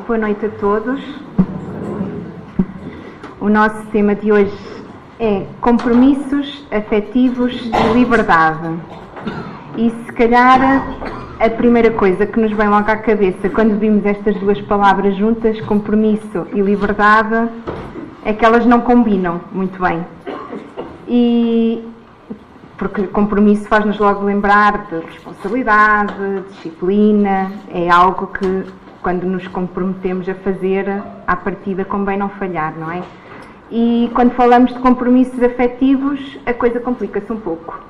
Boa noite a todos. O nosso tema de hoje é compromissos afetivos e liberdade. E se calhar a primeira coisa que nos vem logo à cabeça quando vimos estas duas palavras juntas, compromisso e liberdade, é que elas não combinam muito bem. Porque compromisso faz-nos logo lembrar de responsabilidade, disciplina, é algo que quando nos comprometemos a fazer, à partida convém não falhar, não é? E quando falamos de compromissos afetivos, a coisa complica-se um pouco.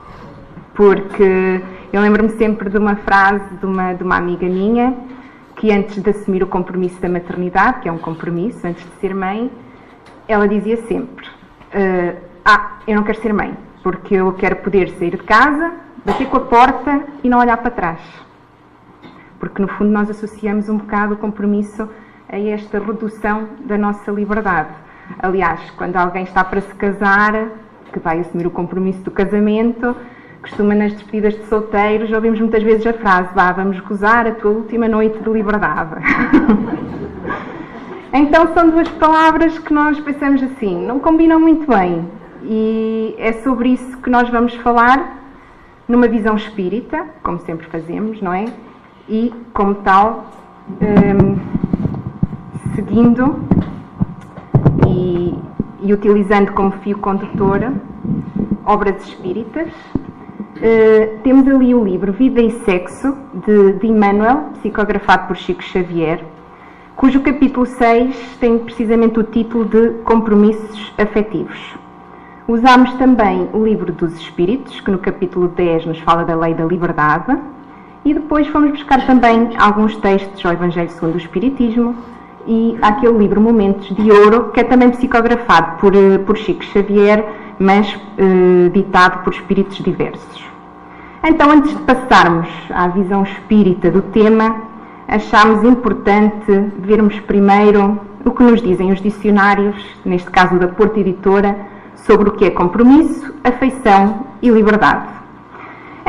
Porque eu lembro-me sempre de uma frase de uma amiga minha, que antes de assumir o compromisso da maternidade, que é um compromisso, antes de ser mãe, ela dizia sempre, eu não quero ser mãe, porque eu quero poder sair de casa, bater com a porta e não olhar para trás. Porque no fundo nós associamos um bocado o compromisso a esta redução da nossa liberdade. Aliás, quando alguém está para se casar, que vai assumir o compromisso do casamento, costuma nas despedidas de solteiros, ouvimos muitas vezes a frase, vamos gozar a tua última noite de liberdade. Então são duas palavras que nós pensamos assim, não combinam muito bem. E é sobre isso que nós vamos falar numa visão espírita, como sempre fazemos, não é? E, como tal, seguindo e utilizando como fio condutor obras espíritas, temos ali o livro Vida e Sexo, de Emmanuel, psicografado por Chico Xavier, cujo capítulo 6 tem precisamente o título de Compromissos Afetivos. Usámos também o livro dos Espíritos, que no capítulo 10 nos fala da lei da liberdade, e depois fomos buscar também alguns textos ao Evangelho segundo o Espiritismo e aquele livro Momentos de Ouro, que é também psicografado por Chico Xavier, mas ditado por espíritos diversos. Então, antes de passarmos à visão espírita do tema, achámos importante vermos primeiro o que nos dizem os dicionários, neste caso da Porta Editora, sobre o que é compromisso, afeição e liberdade.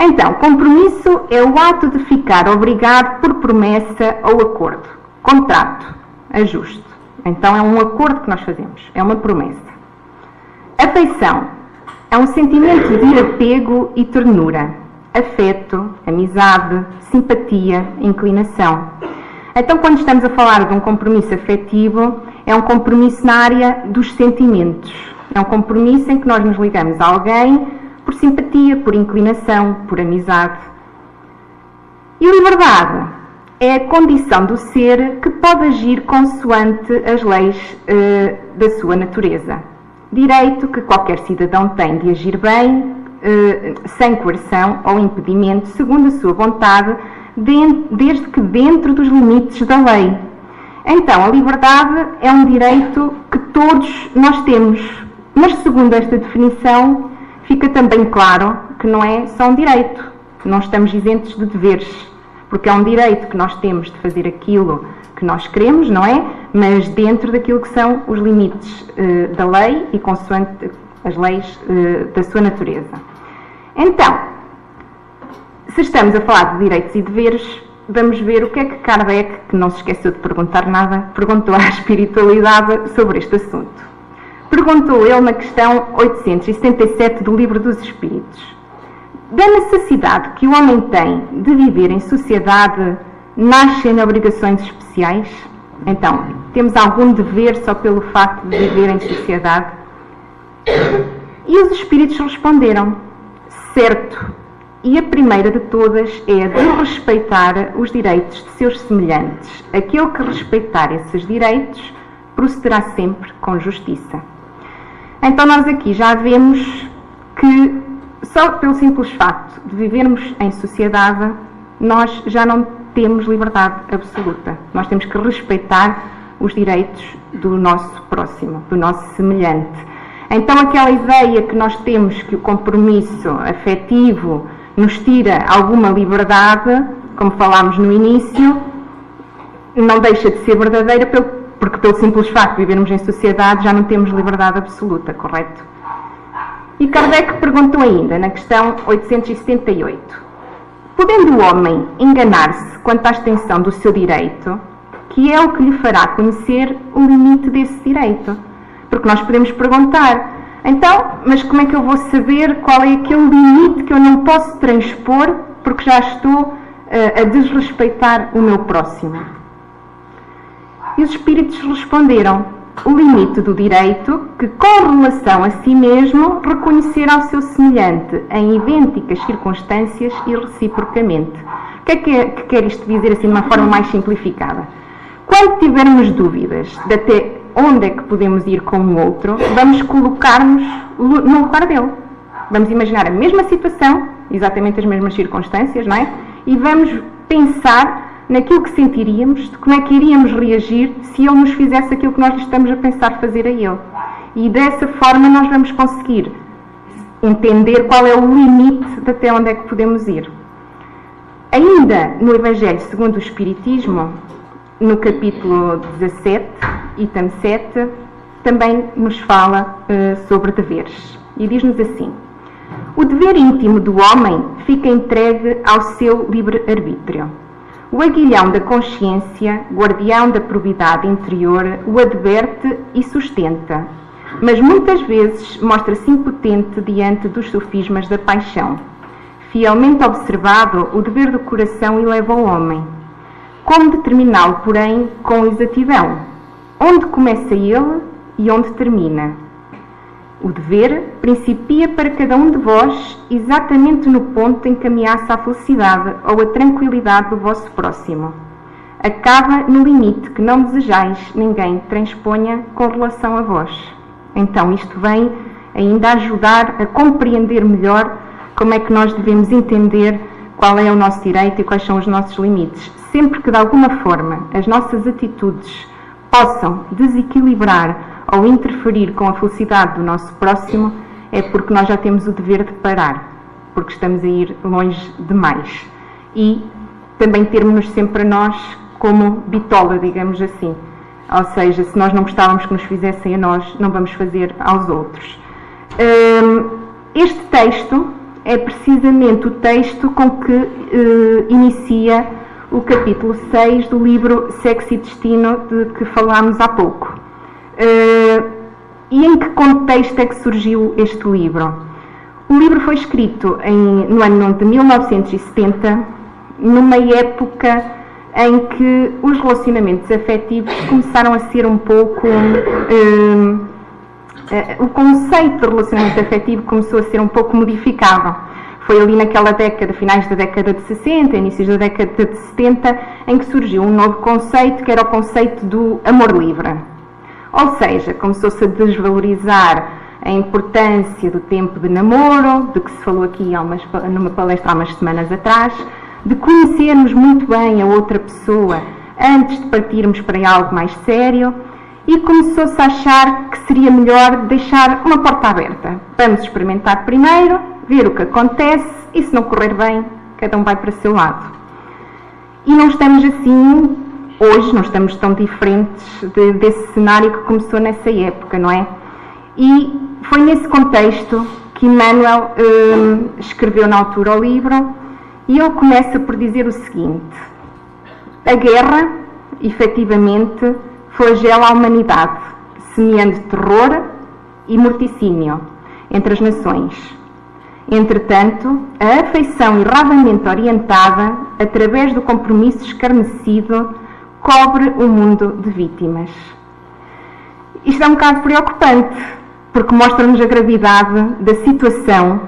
Então, compromisso é o ato de ficar obrigado por promessa ou acordo. Contrato, ajuste. Então, é um acordo que nós fazemos, é uma promessa. Afeição é um sentimento de apego e ternura, afeto, amizade, simpatia, inclinação. Então, quando estamos a falar de um compromisso afetivo, é um compromisso na área dos sentimentos. É um compromisso em que nós nos ligamos a alguém por simpatia, por inclinação, por amizade. E liberdade é a condição do ser que pode agir consoante as leis da sua natureza. Direito que qualquer cidadão tem de agir bem, sem coerção ou impedimento, segundo a sua vontade, desde que dentro dos limites da lei. Então, a liberdade é um direito que todos nós temos, mas segundo esta definição, fica também claro que não é só um direito, não estamos isentos de deveres, porque é um direito que nós temos de fazer aquilo que nós queremos, não é? Mas dentro daquilo que são os limites da lei e consoante as leis da sua natureza. Então, se estamos a falar de direitos e deveres, vamos ver o que é que Kardec, que não se esqueceu de perguntar nada, perguntou à espiritualidade sobre este assunto. Perguntou ele na questão 877 do Livro dos Espíritos. Da necessidade que o homem tem de viver em sociedade, nascem obrigações especiais? Então, temos algum dever só pelo facto de viver em sociedade? E os Espíritos responderam, certo, e a primeira de todas é a de respeitar os direitos de seus semelhantes. Aquele que respeitar esses direitos procederá sempre com justiça. Então nós aqui já vemos que só pelo simples facto de vivermos em sociedade, nós já não temos liberdade absoluta. Nós temos que respeitar os direitos do nosso próximo, do nosso semelhante. Então aquela ideia que nós temos que o compromisso afetivo nos tira alguma liberdade, como falámos no início, não deixa de ser verdadeira porque pelo simples facto de vivermos em sociedade já não temos liberdade absoluta, correto? E Kardec perguntou ainda, na questão 878, podendo o homem enganar-se quanto à extensão do seu direito, que é o que lhe fará conhecer o limite desse direito. Porque nós podemos perguntar, então, mas como é que eu vou saber qual é aquele limite que eu não posso transpor porque já estou a desrespeitar o meu próximo? E os espíritos responderam: o limite do direito que, com relação a si mesmo, reconhecer ao seu semelhante em idênticas circunstâncias e reciprocamente. O que é que quer isto dizer assim de uma forma mais simplificada? Quando tivermos dúvidas de até onde é que podemos ir com o outro, vamos colocar-nos no lugar dele. Vamos imaginar a mesma situação, exatamente as mesmas circunstâncias, não é? E vamos pensar naquilo que sentiríamos, de como é que iríamos reagir se ele nos fizesse aquilo que nós estamos a pensar fazer a ele. E dessa forma nós vamos conseguir entender qual é o limite de até onde é que podemos ir. Ainda no Evangelho segundo o Espiritismo, no capítulo 17, item 7, também nos fala sobre deveres. E diz-nos assim: o dever íntimo do homem fica entregue ao seu livre-arbítrio. O aguilhão da consciência, guardião da probidade interior, o adverte e sustenta, mas muitas vezes mostra-se impotente diante dos sofismas da paixão. Fielmente observado, o dever do coração eleva o homem. Como determiná-lo, porém, com exatidão? Onde começa ele e onde termina? O dever principia para cada um de vós exatamente no ponto em que ameaça a felicidade ou a tranquilidade do vosso próximo. Acaba no limite que não desejais ninguém transponha com relação a vós. Então, isto vem ainda ajudar a compreender melhor como é que nós devemos entender qual é o nosso direito e quais são os nossos limites. Sempre que, de alguma forma, as nossas atitudes possam desequilibrar ou interferir com a felicidade do nosso próximo, é porque nós já temos o dever de parar, porque estamos a ir longe demais. E também termos-nos sempre a nós como bitola, digamos assim. Ou seja, se nós não gostávamos que nos fizessem a nós, não vamos fazer aos outros. Este texto é precisamente o texto com que inicia o capítulo 6 do livro Sexo e Destino, de que falámos há pouco. E em que contexto é que surgiu este livro? O livro foi escrito no ano de 1970, numa época em que os relacionamentos afetivos começaram a ser um pouco... o conceito de relacionamento afetivo começou a ser um pouco modificado. Foi ali naquela década, finais da década de 60, inícios da década de 70, em que surgiu um novo conceito, que era o conceito do amor livre. Ou seja, começou-se a desvalorizar a importância do tempo de namoro, de que se falou aqui numa palestra há umas semanas atrás, de conhecermos muito bem a outra pessoa antes de partirmos para algo mais sério, e começou-se a achar que seria melhor deixar uma porta aberta. Vamos experimentar primeiro, ver o que acontece, e se não correr bem, cada um vai para o seu lado. E não estamos assim... Hoje não estamos tão diferentes desse cenário que começou nessa época, não é? E foi nesse contexto que Emmanuel escreveu na altura o livro, e ele começa por dizer o seguinte: a guerra, efetivamente, flagela a humanidade, semeando terror e morticínio entre as nações. Entretanto, a afeição erradamente orientada, através do compromisso escarnecido, cobre o mundo de vítimas. Isto é um bocado preocupante, porque mostra-nos a gravidade da situação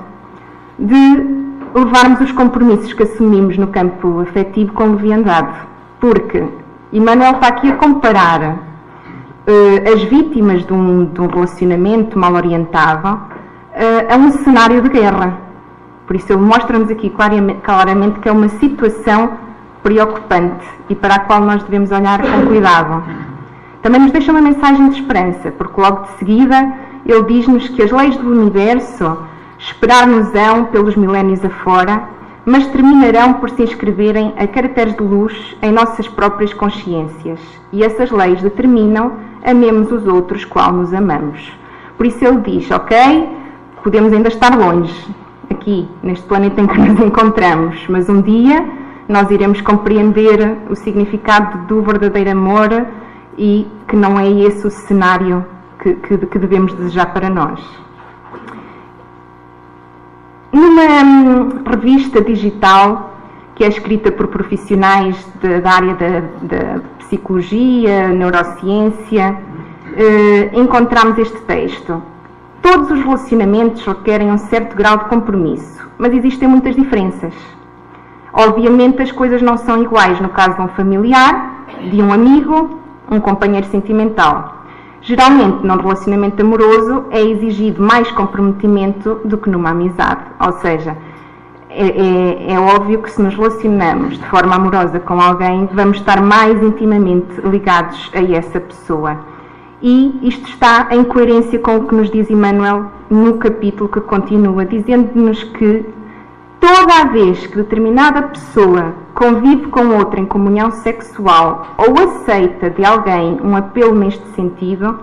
de levarmos os compromissos que assumimos no campo afetivo com leviandade. Porque Emmanuel está aqui a comparar as vítimas de um relacionamento mal orientado a um cenário de guerra. Por isso ele mostra-nos aqui claramente que é uma situação preocupante e para a qual nós devemos olhar com cuidado. Também nos deixa uma mensagem de esperança, porque logo de seguida ele diz-nos que as leis do universo esperar-nos-ão pelos milénios afora, mas terminarão por se inscreverem a caracteres de luz em nossas próprias consciências. E essas leis determinam amemos os outros qual nos amamos. Por isso ele diz, ok, podemos ainda estar longe, aqui, neste planeta em que nos encontramos, mas um dia nós iremos compreender o significado do verdadeiro amor e que não é esse o cenário que devemos desejar para nós. Numa revista digital que é escrita por profissionais da área da psicologia, neurociência, encontramos este texto. Todos os relacionamentos requerem um certo grau de compromisso, mas existem muitas diferenças. Obviamente as coisas não são iguais no caso de um familiar, de um amigo, um companheiro sentimental. Geralmente, num relacionamento amoroso, é exigido mais comprometimento do que numa amizade. Ou seja, é óbvio que se nos relacionamos de forma amorosa com alguém, vamos estar mais intimamente ligados a essa pessoa. E isto está em coerência com o que nos diz Emmanuel no capítulo que continua, dizendo-nos que toda a vez que determinada pessoa convive com outra em comunhão sexual ou aceita de alguém um apelo neste sentido,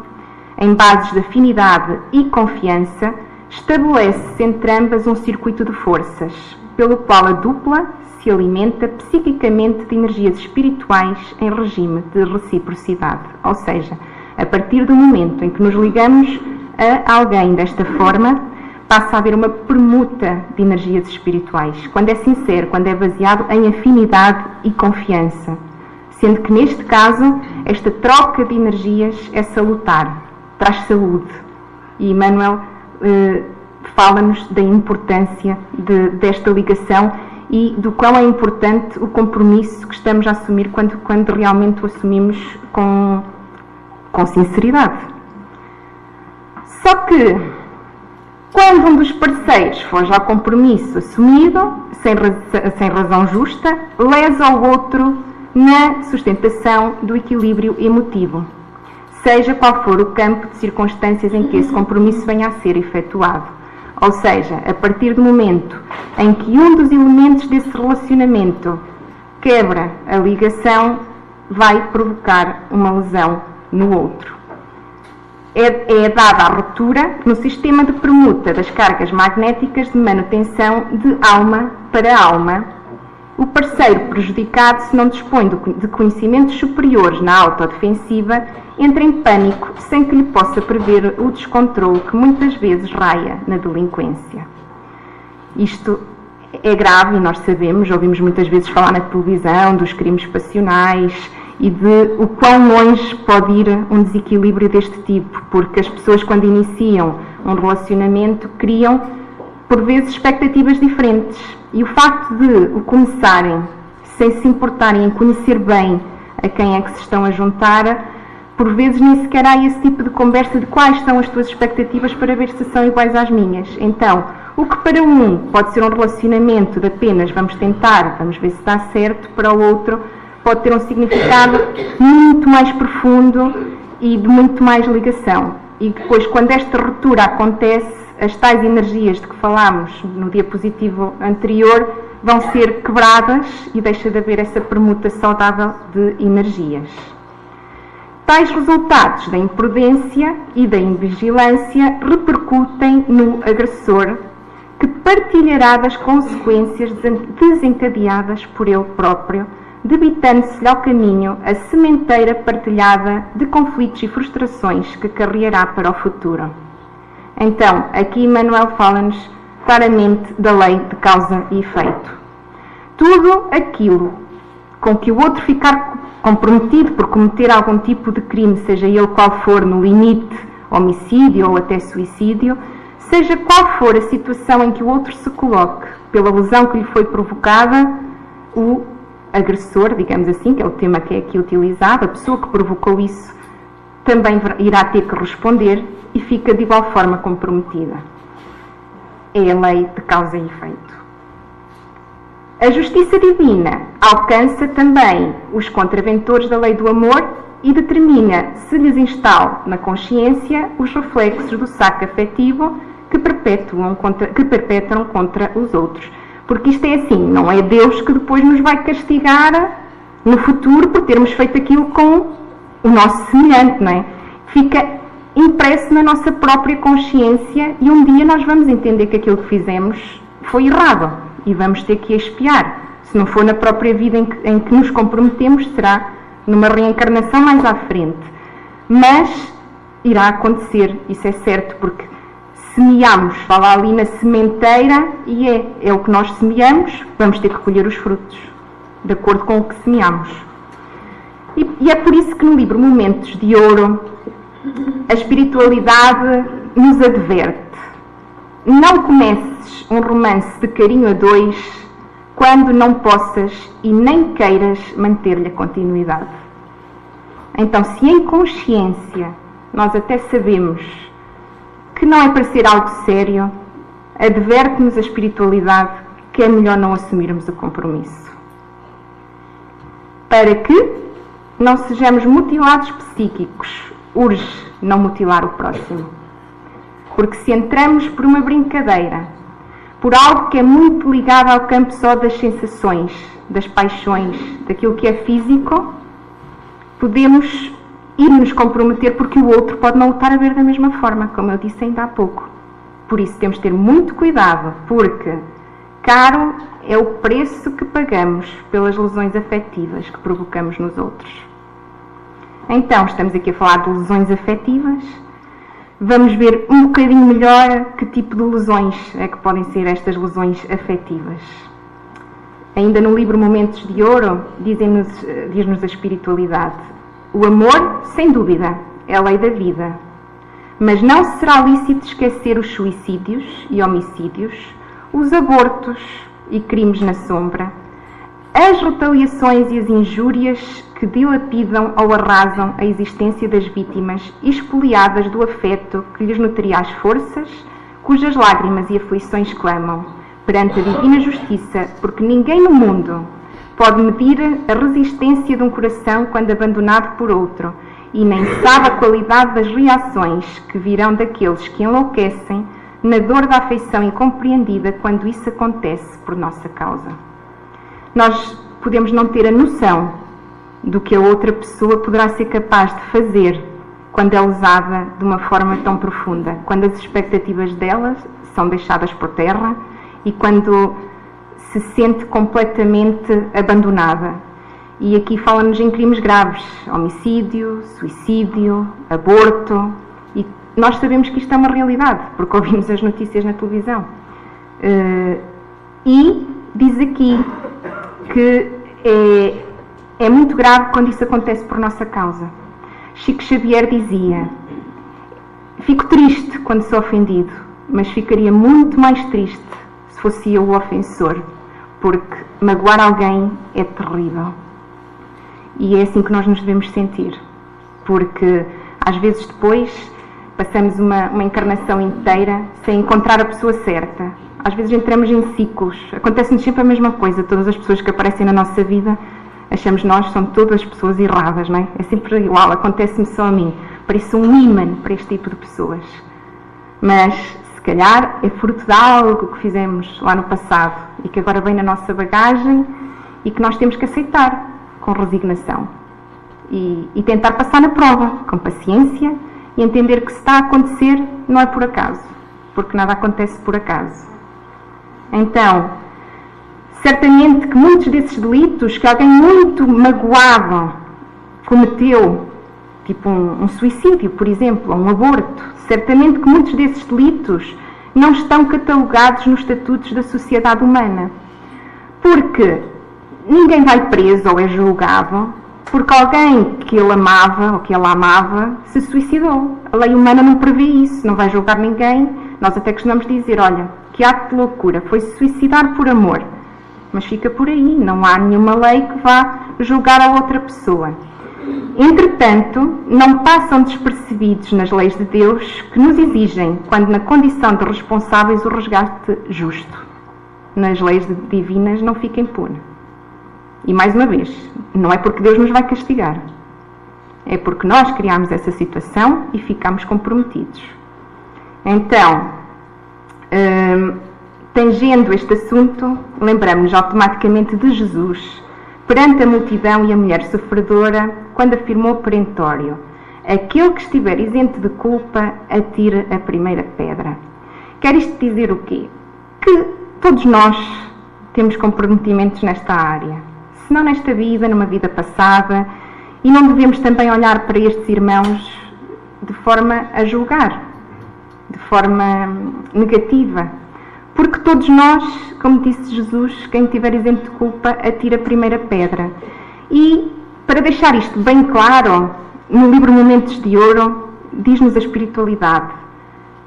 em bases de afinidade e confiança, estabelece-se entre ambas um circuito de forças, pelo qual a dupla se alimenta psiquicamente de energias espirituais em regime de reciprocidade. Ou seja, a partir do momento em que nos ligamos a alguém desta forma, passa a haver uma permuta de energias espirituais, quando é sincero, quando é baseado em afinidade e confiança. Sendo que, neste caso, esta troca de energias é salutar, traz saúde. E Emmanuel fala-nos da importância desta ligação e do quão é importante o compromisso que estamos a assumir quando realmente o assumimos com sinceridade. Só que, quando um dos parceiros foge ao compromisso assumido, sem razão justa, lesa o outro na sustentação do equilíbrio emotivo, seja qual for o campo de circunstâncias em que esse compromisso venha a ser efetuado. Ou seja, a partir do momento em que um dos elementos desse relacionamento quebra a ligação, vai provocar uma lesão no outro. É dada a ruptura no sistema de permuta das cargas magnéticas de manutenção de alma para alma. O parceiro prejudicado, se não dispõe de conhecimentos superiores na autodefensiva, entra em pânico sem que lhe possa prever o descontrole que muitas vezes raia na delinquência. Isto é grave e nós sabemos, ouvimos muitas vezes falar na televisão dos crimes passionais e de o quão longe pode ir um desequilíbrio deste tipo, porque as pessoas, quando iniciam um relacionamento, criam por vezes expectativas diferentes, e o facto de o começarem sem se importarem em conhecer bem a quem é que se estão a juntar, por vezes nem sequer há esse tipo de conversa de quais são as tuas expectativas para ver se são iguais às minhas. Então, o que para um pode ser um relacionamento de apenas vamos tentar, vamos ver se dá certo, para o outro pode ter um significado muito mais profundo e de muito mais ligação. E depois, quando esta ruptura acontece, as tais energias de que falámos no diapositivo anterior vão ser quebradas e deixa de haver essa permuta saudável de energias. Tais resultados da imprudência e da invigilância repercutem no agressor, que partilhará das consequências desencadeadas por ele próprio, debitando-se-lhe ao caminho a sementeira partilhada de conflitos e frustrações que carreará para o futuro. Então, aqui Emmanuel fala-nos claramente da lei de causa e efeito. Tudo aquilo com que o outro ficar comprometido por cometer algum tipo de crime, seja ele qual for, no limite homicídio ou até suicídio, seja qual for a situação em que o outro se coloque pela lesão que lhe foi provocada, o agressor, digamos assim, que é o tema que é aqui utilizado, a pessoa que provocou isso também irá ter que responder e fica de igual forma comprometida. É a lei de causa e efeito. A justiça divina alcança também os contraventores da lei do amor e determina se lhes instala na consciência os reflexos do saco afetivo que perpetram contra os outros. Porque isto é assim, não é Deus que depois nos vai castigar no futuro por termos feito aquilo com o nosso semelhante, não é? Fica impresso na nossa própria consciência e um dia nós vamos entender que aquilo que fizemos foi errado e vamos ter que expiar. Se não for na própria vida em que nos comprometemos, será numa reencarnação mais à frente. Mas irá acontecer, isso é certo, porque semeamos, fala ali na sementeira, e é o que nós semeamos, vamos ter que colher os frutos, de acordo com o que semeamos. E é por isso que no livro Momentos de Ouro, a espiritualidade nos adverte: não comeces um romance de carinho a dois quando não possas e nem queiras manter-lhe a continuidade. Então, se em consciência nós até sabemos que não é para ser algo sério, adverte-nos a espiritualidade que é melhor não assumirmos o compromisso. Para que não sejamos mutilados psíquicos, urge não mutilar o próximo. Porque se entramos por uma brincadeira, por algo que é muito ligado ao campo só das sensações, das paixões, daquilo que é físico, podemos ir nos comprometer, porque o outro pode não o estar a ver da mesma forma, como eu disse ainda há pouco. Por isso temos de ter muito cuidado, porque caro é o preço que pagamos pelas lesões afetivas que provocamos nos outros. Então, estamos aqui a falar de lesões afetivas. Vamos ver um bocadinho melhor que tipo de lesões é que podem ser estas lesões afetivas. Ainda no livro Momentos de Ouro, diz-nos a espiritualidade: o amor, sem dúvida, é a lei da vida. Mas não será lícito esquecer os suicídios e homicídios, os abortos e crimes na sombra, as retaliações e as injúrias que dilapidam ou arrasam a existência das vítimas expoliadas do afeto que lhes nutria as forças, cujas lágrimas e aflições clamam perante a divina justiça, porque ninguém no mundo pode medir a resistência de um coração quando abandonado por outro, e nem sabe a qualidade das reações que virão daqueles que enlouquecem na dor da afeição incompreendida quando isso acontece por nossa causa. Nós podemos não ter a noção do que a outra pessoa poderá ser capaz de fazer quando é usada de uma forma tão profunda, quando as expectativas delas são deixadas por terra e quando se sente completamente abandonada. E aqui fala-nos em crimes graves: homicídio, suicídio, aborto. E nós sabemos que isto é uma realidade, porque ouvimos as notícias na televisão. E diz aqui que é muito grave quando isso acontece por nossa causa. Chico Xavier dizia: fico triste quando sou ofendido, mas ficaria muito mais triste se fosse eu o ofensor, porque magoar alguém é terrível. E é assim que nós nos devemos sentir, porque às vezes depois passamos uma encarnação inteira sem encontrar a pessoa certa. Às vezes entramos em ciclos, acontece-nos sempre a mesma coisa. Todas as pessoas que aparecem na nossa vida, achamos nós, são todas pessoas erradas, não é? É sempre igual, acontece-me só a mim. Pareço um ímã para este tipo de pessoas. Mas, se calhar, é fruto de algo que fizemos lá no passado e que agora vem na nossa bagagem e que nós temos que aceitar com resignação. E tentar passar na prova, com paciência, e entender que se está a acontecer não é por acaso, porque nada acontece por acaso. Então, certamente que muitos desses delitos que alguém muito magoado cometeu, tipo um suicídio, por exemplo, ou um aborto, certamente que muitos desses delitos não estão catalogados nos estatutos da sociedade humana. Porque ninguém vai preso ou é julgado porque alguém que ele amava ou que ela amava se suicidou. A lei humana não prevê isso, não vai julgar ninguém. Nós até costumamos dizer: olha, que ato de loucura, foi-se suicidar por amor. Mas fica por aí, não há nenhuma lei que vá julgar a outra pessoa. Entretanto, não passam despercebidos nas leis de Deus que nos exigem, quando na condição de responsáveis, o resgate justo. Nas leis divinas não fica impune. E mais uma vez, não é porque Deus nos vai castigar. É porque nós criámos essa situação e ficámos comprometidos. Então, tangendo este assunto, lembramos-nos automaticamente de Jesus, perante a multidão e a mulher sofredora, quando afirmou perentório: aquele que estiver isento de culpa, atire a primeira pedra. Quer isto dizer o quê? Que todos nós temos comprometimentos nesta área. Se não nesta vida, numa vida passada, e não devemos também olhar para estes irmãos de forma a julgar, de forma negativa, porque todos nós, como disse Jesus, quem tiver isento de culpa, atira a primeira pedra. E, para deixar isto bem claro, no livro Momentos de Ouro, diz-nos a espiritualidade.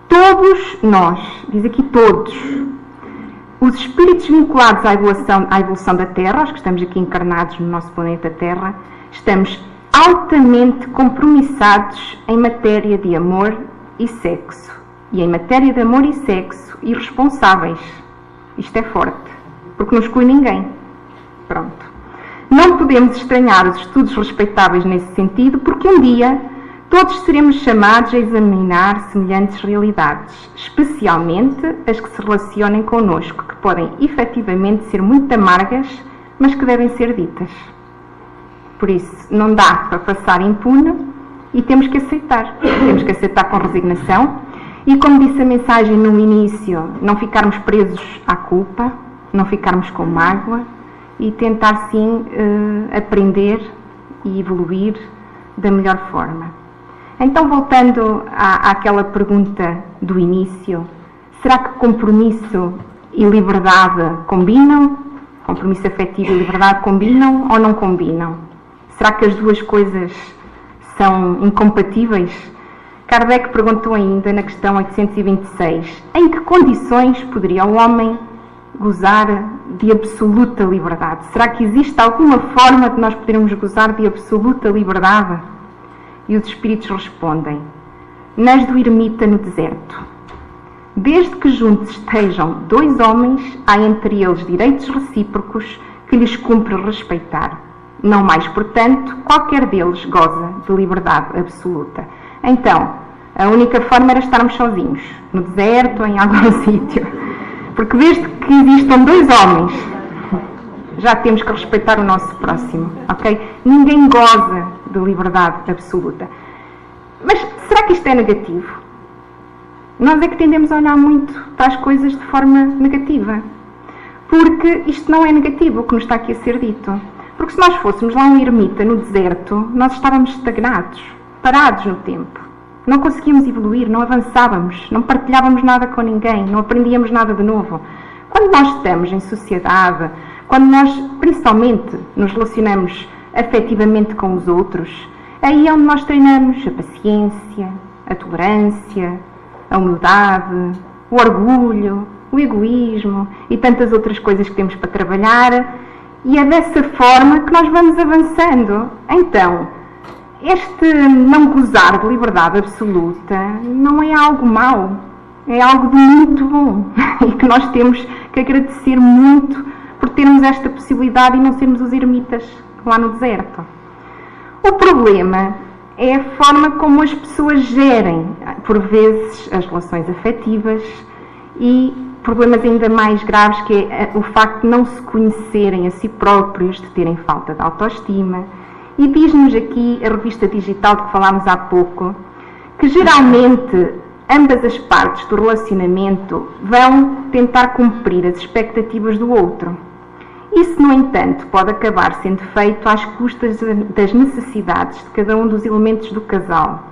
Todos nós, diz aqui todos, os espíritos vinculados à evolução da Terra, os que estamos aqui encarnados no nosso planeta Terra, estamos altamente compromissados em matéria de amor e sexo. E em matéria de amor e sexo, irresponsáveis. Isto é forte, porque não exclui ninguém. Pronto. Não podemos estranhar os estudos respeitáveis nesse sentido, porque um dia todos seremos chamados a examinar semelhantes realidades, especialmente as que se relacionem connosco, que podem efetivamente ser muito amargas, mas que devem ser ditas. Por isso, não dá para passar impune e temos que aceitar. Temos que aceitar com resignação e, como disse a mensagem no início, não ficarmos presos à culpa, não ficarmos com mágoa e tentar, sim, aprender e evoluir da melhor forma. Então, voltando àquela pergunta do início, será que compromisso e liberdade combinam? Compromisso afetivo e liberdade combinam ou não combinam? Será que as duas coisas são incompatíveis? Kardec perguntou ainda na questão 826, em que condições poderia o homem gozar de absoluta liberdade? Será que existe alguma forma de nós podermos gozar de absoluta liberdade? E os espíritos respondem, nas do ermita no deserto. Desde que juntos estejam dois homens, há entre eles direitos recíprocos que lhes cumpre respeitar. Não mais, portanto, qualquer deles goza de liberdade absoluta. Então, a única forma era estarmos sozinhos, no deserto, em algum sítio. Porque desde que existam dois homens, já temos que respeitar o nosso próximo, ok? Ninguém goza de liberdade absoluta. Mas será que isto é negativo? Nós é que tendemos a olhar muito para as coisas de forma negativa. Porque isto não é negativo, o que nos está aqui a ser dito. Porque se nós fôssemos lá um ermita no deserto, nós estávamos estagnados, parados no tempo. Não conseguíamos evoluir, não avançávamos, não partilhávamos nada com ninguém, não aprendíamos nada de novo. Quando nós estamos em sociedade, quando nós, principalmente, nos relacionamos afetivamente com os outros, aí é onde nós treinamos a paciência, a tolerância, a humildade, o orgulho, o egoísmo e tantas outras coisas que temos para trabalhar. E é dessa forma que nós vamos avançando. Então, este não gozar de liberdade absoluta não é algo mau, é algo de muito bom e que nós temos que agradecer muito por termos esta possibilidade e não sermos os ermitas lá no deserto. O problema é a forma como as pessoas gerem, por vezes, as relações afetivas e problemas ainda mais graves, que é o facto de não se conhecerem a si próprios, de terem falta de autoestima. E diz-nos aqui a revista digital de que falámos há pouco, que geralmente ambas as partes do relacionamento vão tentar cumprir as expectativas do outro. Isso, no entanto, pode acabar sendo feito às custas das necessidades de cada um dos elementos do casal.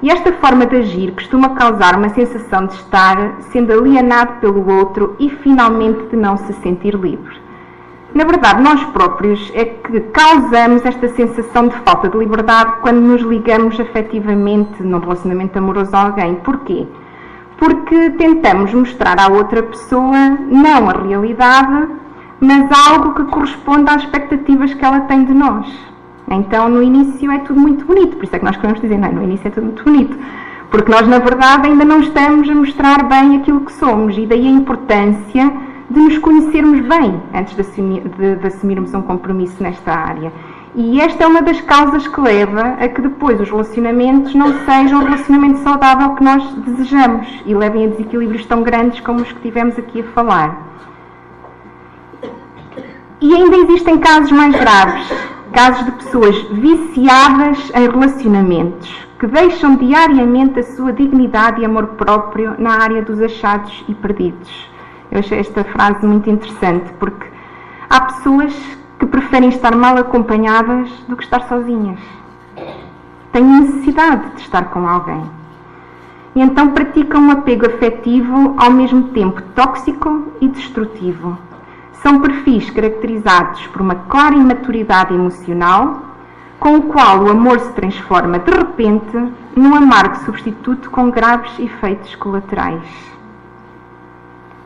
E esta forma de agir costuma causar uma sensação de estar sendo alienado pelo outro e, finalmente, de não se sentir livre. Na verdade, nós próprios é que causamos esta sensação de falta de liberdade quando nos ligamos afetivamente num relacionamento amoroso a alguém. Porquê? Porque tentamos mostrar à outra pessoa não a realidade, mas algo que corresponde às expectativas que ela tem de nós. Então, no início é tudo muito bonito, por isso é que nós queremos dizer, não, no início é tudo muito bonito, porque nós, na verdade, ainda não estamos a mostrar bem aquilo que somos, e daí a importância de nos conhecermos bem antes de assumirmos um compromisso nesta área. E esta é uma das causas que leva a que depois os relacionamentos não sejam o relacionamento saudável que nós desejamos e levem a desequilíbrios tão grandes como os que tivemos aqui a falar. E ainda existem casos mais graves, casos de pessoas viciadas em relacionamentos, que deixam diariamente a sua dignidade e amor próprio na área dos achados e perdidos. Eu achei esta frase muito interessante, porque há pessoas que preferem estar mal acompanhadas do que estar sozinhas. Têm necessidade de estar com alguém. E então praticam um apego afetivo ao mesmo tempo tóxico e destrutivo. São perfis caracterizados por uma clara imaturidade emocional, com o qual o amor se transforma de repente num amargo substituto com graves efeitos colaterais.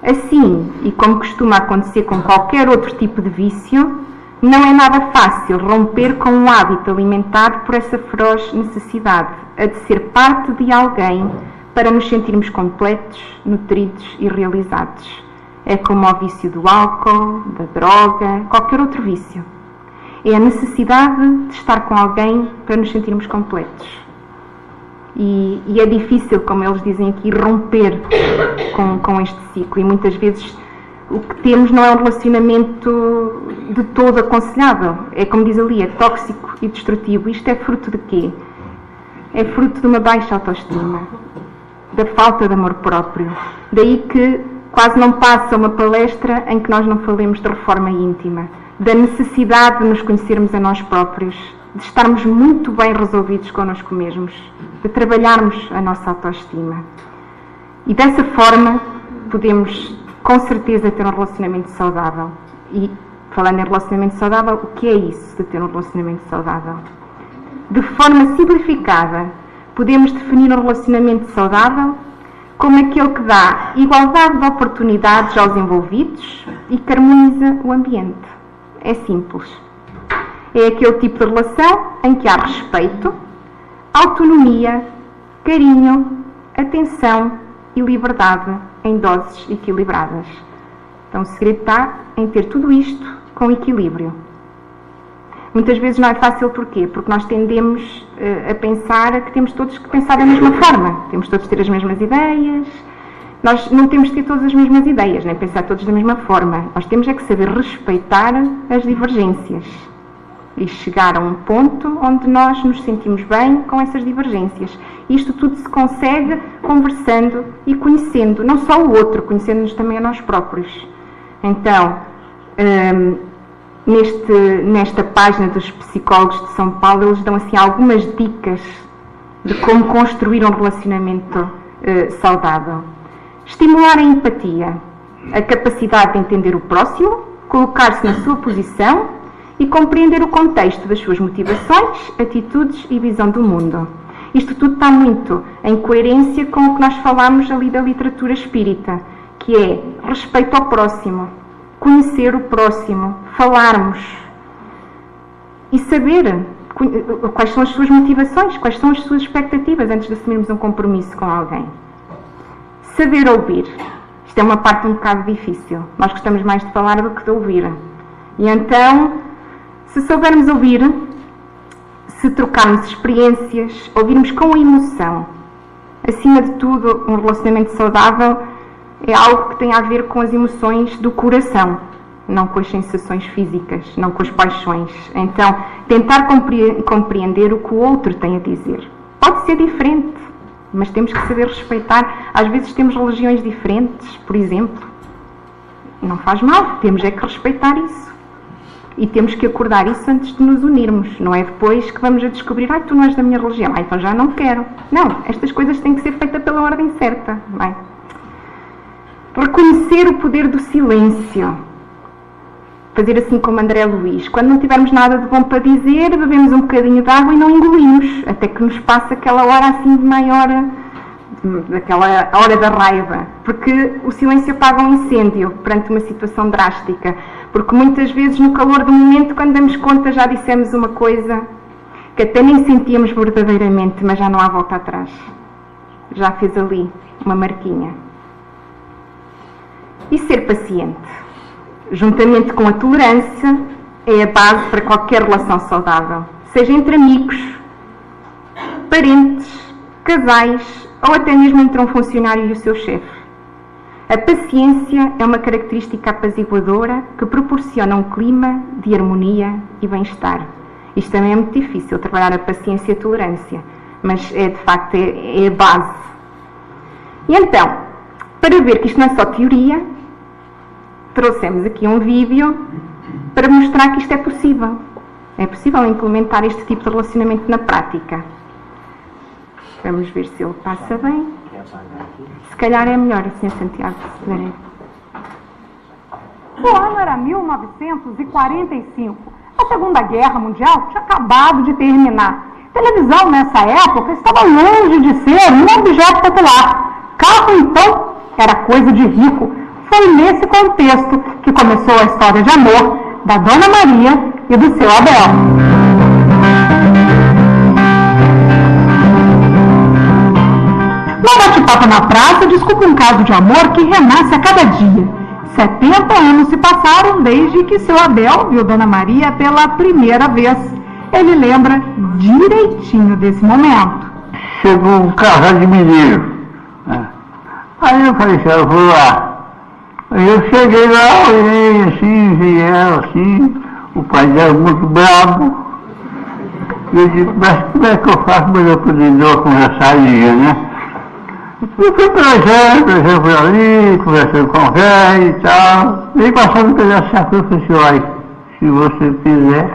Assim, e como costuma acontecer com qualquer outro tipo de vício, não é nada fácil romper com um hábito alimentado por essa feroz necessidade, a de ser parte de alguém para nos sentirmos completos, nutridos e realizados. É como o vício do álcool, da droga, qualquer outro vício. É a necessidade de estar com alguém para nos sentirmos completos. E é difícil, como eles dizem aqui, romper com este ciclo. E muitas vezes o que temos não é um relacionamento de todo aconselhável. É como diz ali, é tóxico e destrutivo. Isto é fruto de quê? É fruto de uma baixa autoestima, da falta de amor próprio. Daí que quase não passa uma palestra em que nós não falemos de reforma íntima, da necessidade de nos conhecermos a nós próprios, de estarmos muito bem resolvidos connosco mesmos, de trabalharmos a nossa autoestima. E dessa forma podemos, com certeza, ter um relacionamento saudável. E, falando em relacionamento saudável, o que é isso de ter um relacionamento saudável? De forma simplificada, podemos definir um relacionamento saudável como aquele que dá igualdade de oportunidades aos envolvidos e que harmoniza o ambiente. É simples. É aquele tipo de relação em que há respeito, autonomia, carinho, atenção e liberdade em doses equilibradas. Então o segredo está em ter tudo isto com equilíbrio. Muitas vezes não é fácil, porquê? Porque nós tendemos a pensar que temos todos que pensar da mesma forma. Temos todos que ter as mesmas ideias. Nós não temos que ter todas as mesmas ideias, nem pensar todos da mesma forma. Nós temos é que saber respeitar as divergências e chegar a um ponto onde nós nos sentimos bem com essas divergências. Isto tudo se consegue conversando e conhecendo, não só o outro, conhecendo-nos também a nós próprios. Então, nesta página dos psicólogos de São Paulo, eles dão assim algumas dicas de como construir um relacionamento saudável. Estimular a empatia, a capacidade de entender o próximo, colocar-se na sua posição e compreender o contexto das suas motivações, atitudes e visão do mundo. Isto tudo está muito em coerência com o que nós falamos ali da literatura espírita, que é respeito ao próximo, conhecer o próximo, falarmos e saber quais são as suas motivações, quais são as suas expectativas antes de assumirmos um compromisso com alguém. Saber ouvir. Isto é uma parte um bocado difícil. Nós gostamos mais de falar do que de ouvir. E então, se soubermos ouvir, se trocarmos experiências, ouvirmos com emoção, acima de tudo, um relacionamento saudável é algo que tem a ver com as emoções do coração, não com as sensações físicas, não com as paixões. Então, tentar compreender o que o outro tem a dizer. Pode ser diferente, mas temos que saber respeitar. Às vezes temos religiões diferentes, por exemplo. Não faz mal, temos é que respeitar isso. E temos que acordar isso antes de nos unirmos. Não é depois que vamos a descobrir, tu não és da minha religião, então já não quero. Não, estas coisas têm que ser feitas pela ordem certa. Não é? Reconhecer o poder do silêncio. Fazer assim como André Luís. Quando não tivermos nada de bom para dizer, bebemos um bocadinho de água e não engolimos. Até que nos passa aquela hora assim de maior, daquela hora da raiva. Porque o silêncio apaga um incêndio perante uma situação drástica. Porque muitas vezes no calor do momento, quando damos conta, já dissemos uma coisa que até nem sentíamos verdadeiramente, mas já não há volta atrás. Já fez ali uma marquinha. E ser paciente, juntamente com a tolerância, é a base para qualquer relação saudável. Seja entre amigos, parentes, casais ou até mesmo entre um funcionário e o seu chefe. A paciência é uma característica apaziguadora que proporciona um clima de harmonia e bem-estar. Isto também é muito difícil, trabalhar a paciência e a tolerância, mas de facto é a base. E então, para ver que isto não é só teoria, trouxemos aqui um vídeo para mostrar que isto é possível. É possível implementar este tipo de relacionamento na prática. Vamos ver se ele passa bem. Se calhar é melhor, Sr. Santiago, se puder. O ano era 1945. A Segunda Guerra Mundial tinha acabado de terminar. Televisão, nessa época, estava longe de ser um objeto popular. Carro, então, era coisa de rico. Foi nesse contexto que começou a história de amor da Dona Maria e do seu Abel. No bate-papo na praça, desculpa um caso de amor que renasce a cada dia. 70 anos se passaram desde que seu Abel viu Dona Maria pela primeira vez. Ele lembra direitinho desse momento. Chegou um casal de mineiro. Aí eu falei assim, eu vou lá. Aí eu cheguei lá, olhei assim, vi ela assim, o pai dela muito bravo. E eu disse, mas como é que eu faço para eu poder dar uma conversadinha, né? Eu fui pra gente fui ali, conversando com o velho e tal. E passando pela chapa, eu falei assim, olha, se você quiser,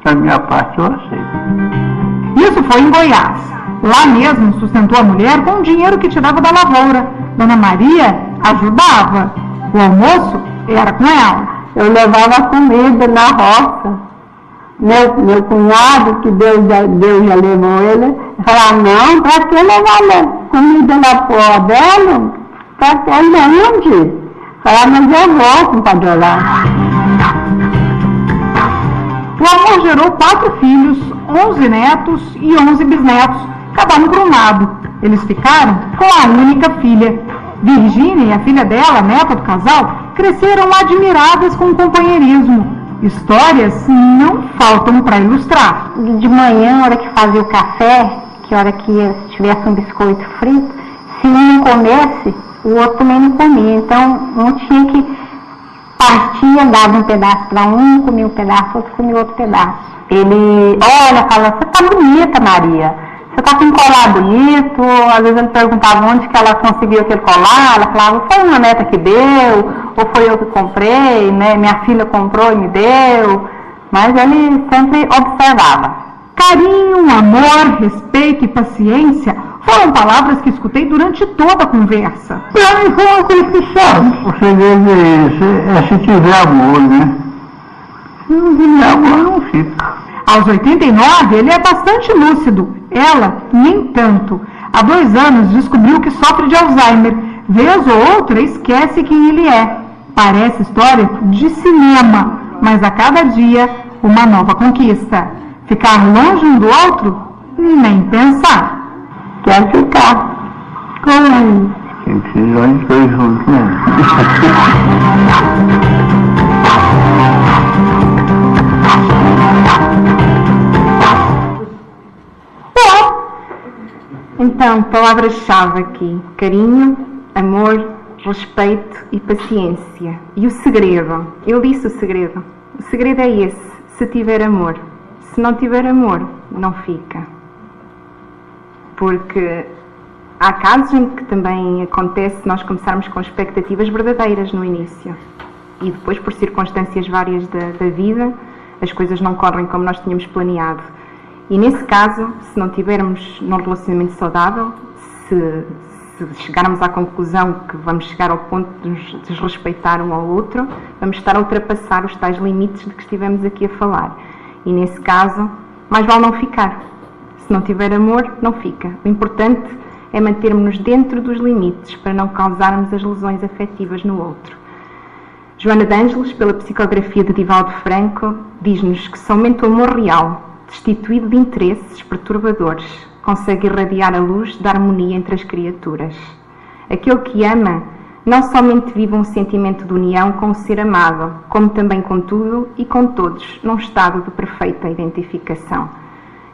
da minha parte eu aceito. Isso foi em Goiás. Lá mesmo sustentou a mulher com o dinheiro que tirava da lavoura. Dona Maria ajudava. O almoço era com ela. Eu levava comida na roça. Meu cunhado, que Deus já levou ele, falava, não, para que levar comida lá pro Abel? Para que ele onde? Falava, mas eu vou, compadre lá. O amor gerou 4 filhos, 11 netos e 11 bisnetos, cada um por um lado. Eles ficaram com a única filha. Virgínia e a filha dela, neta do casal, cresceram admiradas com o companheirismo. Histórias não faltam para ilustrar. De manhã, a hora que fazia o café, que a hora que tivesse um biscoito frito, se um não comesse, o outro também não comia. Então, um tinha que partir, dava um pedaço para um, comia um pedaço, outro comia outro pedaço. Ele, olha, fala, você tá bonita, Maria. Você tá com um colar bonito. Às vezes ele perguntava onde que ela conseguiu aquele colar. Ela falava, foi uma neta que deu, ou foi eu que comprei, né? Minha filha comprou e me deu. Mas ele sempre observava. Carinho, amor, respeito e paciência foram palavras que escutei durante toda a conversa. Para mim foi uma coisa que sabe. O segredo é esse, é se tiver amor, né? Se não tiver amor, não fica. Aos 89, ele é bastante lúcido. Ela, nem tanto. Há 2 anos descobriu que sofre de Alzheimer. Vez ou outra esquece quem ele é. Parece história de cinema, mas a cada dia uma nova conquista. Ficar longe um do outro? Nem pensar. Quer ficar. Tem que ser nós dois juntos, né? Então, palavras-chave aqui: carinho, amor, respeito e paciência. E o segredo? Eu disse o segredo. O segredo é esse: se tiver amor. Se não tiver amor, não fica. Porque há casos em que também acontece nós começarmos com expectativas verdadeiras no início. E depois, por circunstâncias várias da vida, as coisas não correm como nós tínhamos planeado. E nesse caso, se não tivermos num relacionamento saudável, se chegarmos à conclusão que vamos chegar ao ponto de nos desrespeitar um ao outro, vamos estar a ultrapassar os tais limites de que estivemos aqui a falar. E nesse caso, mais vale não ficar. Se não tiver amor, não fica. O importante é mantermos-nos dentro dos limites para não causarmos as lesões afetivas no outro. Joana de Ângeles, pela psicografia de Divaldo Franco, diz-nos que somente o amor real, destituído de interesses perturbadores, consegue irradiar a luz da harmonia entre as criaturas. Aquele que ama não somente vive um sentimento de união com o ser amado, como também com tudo e com todos, num estado de perfeita identificação.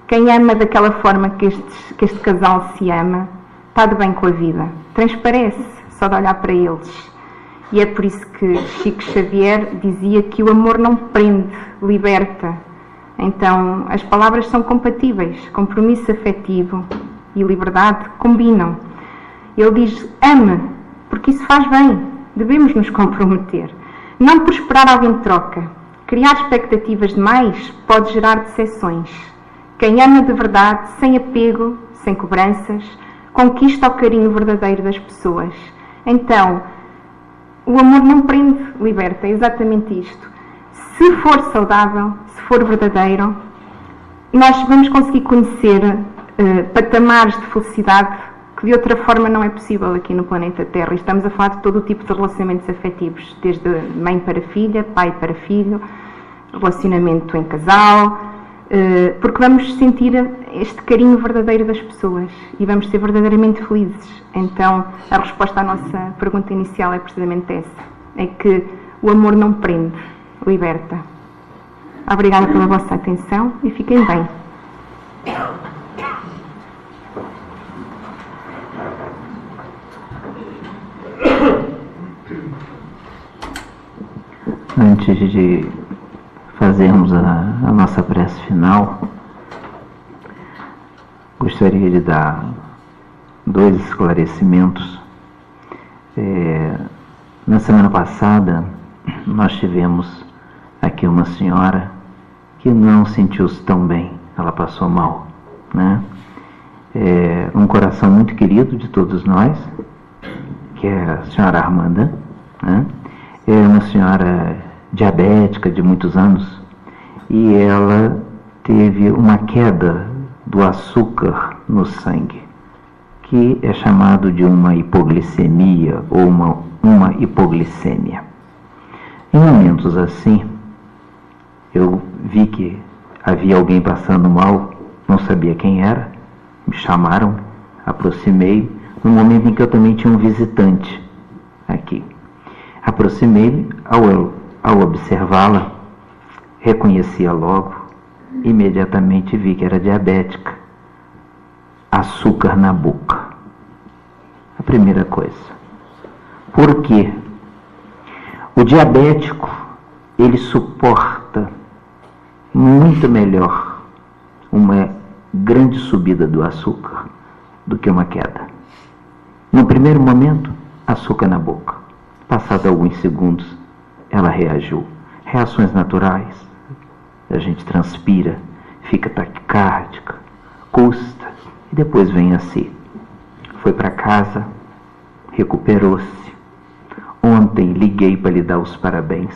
Quem ama daquela forma que este casal se ama, está de bem com a vida, transparece só de olhar para eles. E é por isso que Chico Xavier dizia que o amor não prende, liberta. Então, as palavras são compatíveis, compromisso afetivo e liberdade combinam. Ele diz, ame, porque isso faz bem, devemos nos comprometer. Não por esperar alguém de troca. Criar expectativas demais pode gerar decepções. Quem ama de verdade, sem apego, sem cobranças, conquista o carinho verdadeiro das pessoas. Então, o amor não prende, liberta, é exatamente isto. Se for saudável, se for verdadeiro, nós vamos conseguir conhecer patamares de felicidade que de outra forma não é possível aqui no planeta Terra. E estamos a falar de todo o tipo de relacionamentos afetivos, desde mãe para filha, pai para filho, relacionamento em casal, porque vamos sentir este carinho verdadeiro das pessoas e vamos ser verdadeiramente felizes. Então, a resposta à nossa pergunta inicial é precisamente essa, é que o amor não prende, liberta. Obrigada pela vossa atenção e fiquem bem. Antes de fazermos a nossa prece final, gostaria de dar 2 esclarecimentos. Na semana passada, nós tivemos aqui uma senhora que não sentiu-se tão bem, ela passou mal, né? Um coração muito querido de todos nós, que é a senhora Armanda, né? É uma senhora diabética de muitos anos e ela teve uma queda do açúcar no sangue, que é chamado de uma hipoglicemia ou uma hipoglicemia. Em momentos assim, eu vi que havia alguém passando mal, não sabia quem era, me chamaram, aproximei, no momento em que eu também tinha um visitante aqui. Aproximei-me, ao observá-la, reconhecia logo, imediatamente vi que era diabética. Açúcar na boca. A primeira coisa. Por quê? O diabético, ele suporta muito melhor uma grande subida do açúcar do que uma queda. No primeiro momento, açúcar na boca. Passado alguns segundos, ela reagiu. Reações naturais. A gente transpira, fica taquicárdica, custa e depois vem a si. Foi para casa, recuperou-se. Ontem liguei para lhe dar os parabéns,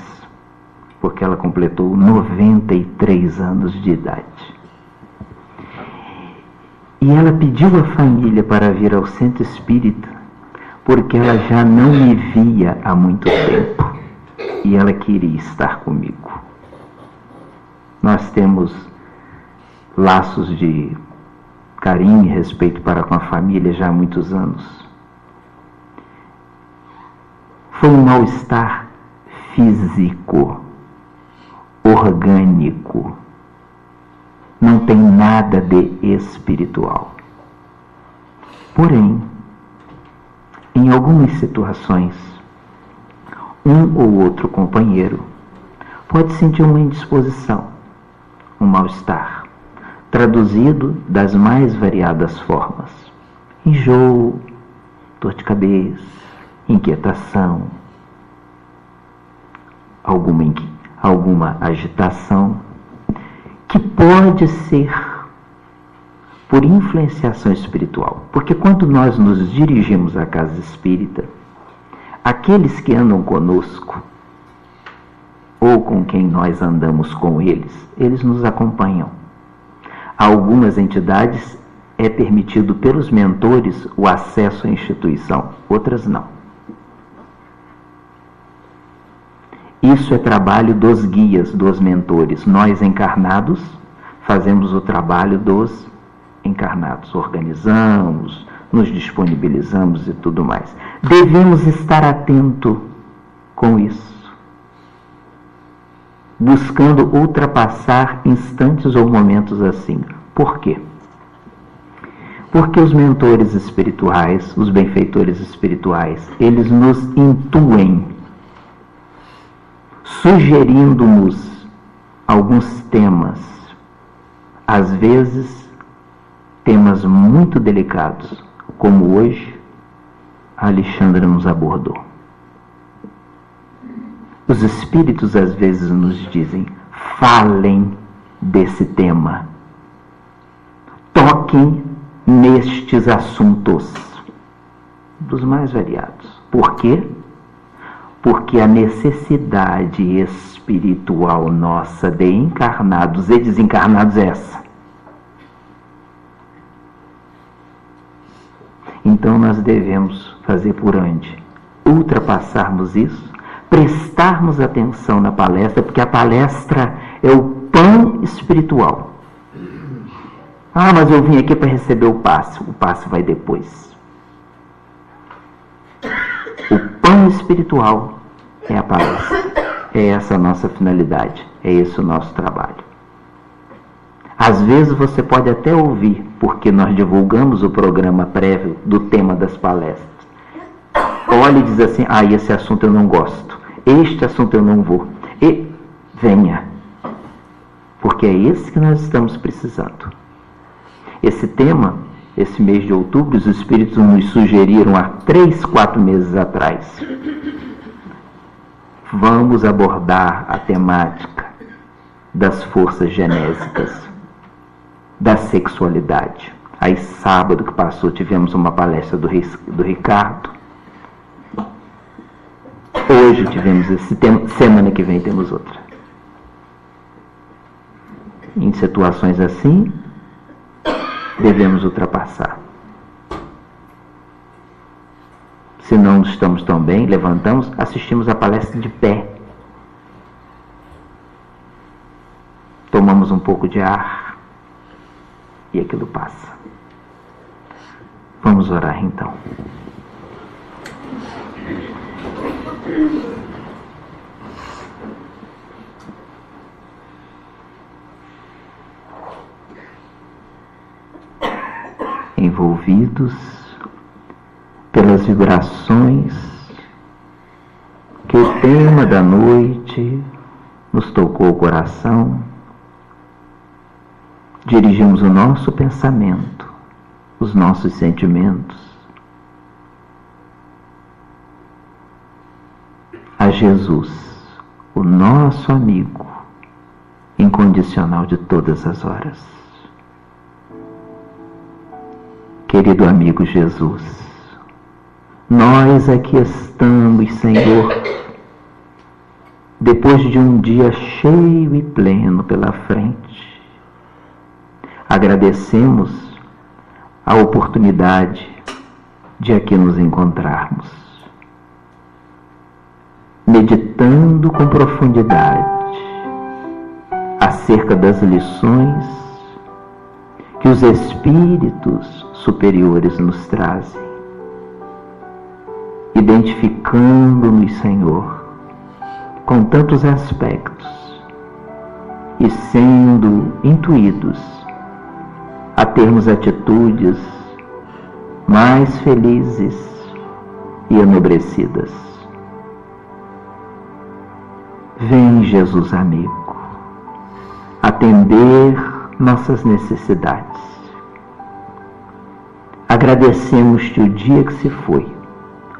porque ela completou 93 anos de idade. E ela pediu à família para vir ao centro espírita, porque ela já não me via há muito tempo e ela queria estar comigo. Nós temos laços de carinho e respeito para com a família já há muitos anos. Foi um mal-estar físico, orgânico. Não tem nada de espiritual. Porém, em algumas situações, um ou outro companheiro pode sentir uma indisposição, um mal-estar, traduzido das mais variadas formas. Enjoo, dor de cabeça, inquietação, alguma agitação, que pode ser por influenciação espiritual. Porque quando nós nos dirigimos à casa espírita, aqueles que andam conosco, ou com quem nós andamos com eles nos acompanham. A algumas entidades é permitido pelos mentores o acesso à instituição, outras não. Isso é trabalho dos guias, dos mentores. Nós, encarnados, fazemos o trabalho dos encarnados. Organizamos, nos disponibilizamos e tudo mais. Devemos estar atentos com isso, buscando ultrapassar instantes ou momentos assim. Por quê? Porque os mentores espirituais, os benfeitores espirituais, eles nos intuem, sugerindo-nos alguns temas, às vezes temas muito delicados, como hoje a Alexandra nos abordou. Os espíritos às vezes nos dizem: falem desse tema, toquem nestes assuntos, dos mais variados. Por quê? Porque a necessidade espiritual nossa de encarnados e desencarnados é essa. Então nós devemos fazer por onde? Ultrapassarmos isso, prestarmos atenção na palestra, porque a palestra é o pão espiritual. Ah, mas eu vim aqui para receber o passe vai depois. O pão espiritual é a palestra. É essa a nossa finalidade, é esse o nosso trabalho. Às vezes você pode até ouvir, porque nós divulgamos o programa prévio do tema das palestras. Olha e diz assim: ah, esse assunto eu não gosto, este assunto eu não vou. E venha, porque é esse que nós estamos precisando. Esse tema, esse mês de outubro, os espíritos nos sugeriram há 3, 4 meses atrás. Vamos abordar a temática das forças genésicas, da sexualidade. Aí sábado que passou tivemos uma palestra do Ricardo. Hoje tivemos esse tema, semana que vem temos outra. Em situações assim, devemos ultrapassar. Se não estamos tão bem, levantamos, assistimos a palestra de pé. Tomamos um pouco de ar e aquilo passa. Vamos orar então. Envolvidos pelas vibrações que o tema da noite nos tocou o coração, dirigimos o nosso pensamento, os nossos sentimentos a Jesus, o nosso amigo incondicional de todas as horas. Querido amigo Jesus, nós aqui estamos, Senhor, depois de um dia cheio e pleno pela frente. Agradecemos a oportunidade de aqui nos encontrarmos, meditando com profundidade acerca das lições que os espíritos superiores nos trazem, identificando-nos, Senhor, com tantos aspectos e sendo intuídos a termos atitudes mais felizes e enobrecidas. Vem, Jesus amigo, atender nossas necessidades. Agradecemos-te o dia que se foi,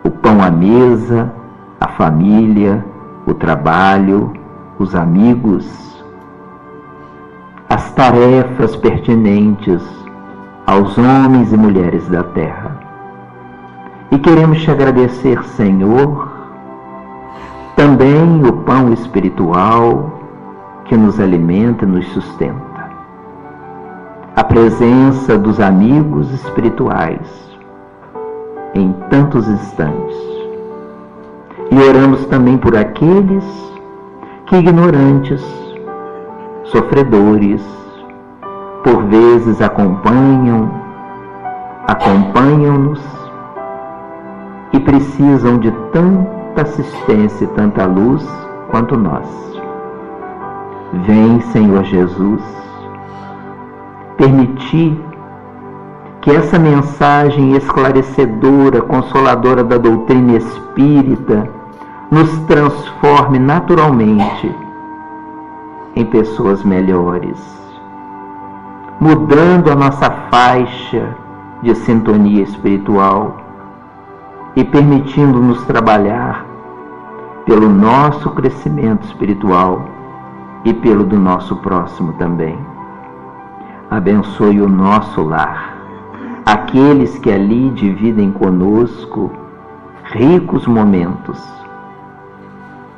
o pão à mesa, a família, o trabalho, os amigos, as tarefas pertinentes aos homens e mulheres da terra. E queremos te agradecer, Senhor, também o pão espiritual que nos alimenta e nos sustenta. A presença dos amigos espirituais em tantos instantes. E oramos também por aqueles que, ignorantes, sofredores, por vezes acompanham-nos e precisam de tanta assistência e tanta luz quanto nós. Vem, Senhor Jesus, permitir que essa mensagem esclarecedora, consoladora da doutrina espírita nos transforme naturalmente em pessoas melhores, mudando a nossa faixa de sintonia espiritual e permitindo-nos trabalhar pelo nosso crescimento espiritual e pelo do nosso próximo também. Abençoe o nosso lar, aqueles que ali dividem conosco ricos momentos.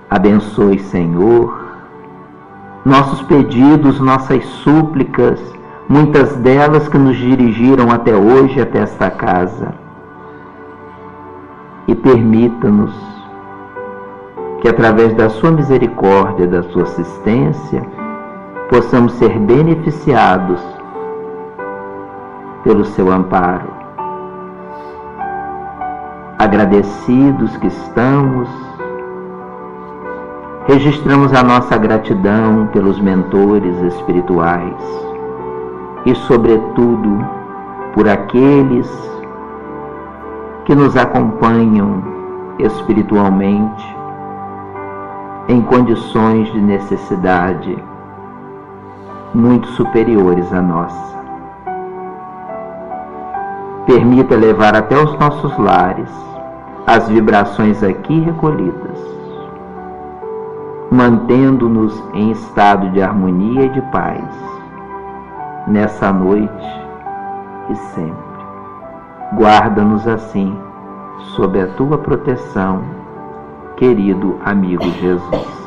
Abençoe, Senhor, nossos pedidos, nossas súplicas, muitas delas que nos dirigiram até hoje, até esta casa. E permita-nos que, através da sua misericórdia, da sua assistência, possamos ser beneficiados pelo seu amparo. Agradecidos que estamos, registramos a nossa gratidão pelos mentores espirituais e, sobretudo, por aqueles que nos acompanham espiritualmente em condições de necessidade muito superiores à nossa. Permita levar até os nossos lares as vibrações aqui recolhidas, mantendo-nos em estado de harmonia e de paz, nessa noite e sempre. Guarda-nos assim, sob a tua proteção, querido amigo Jesus.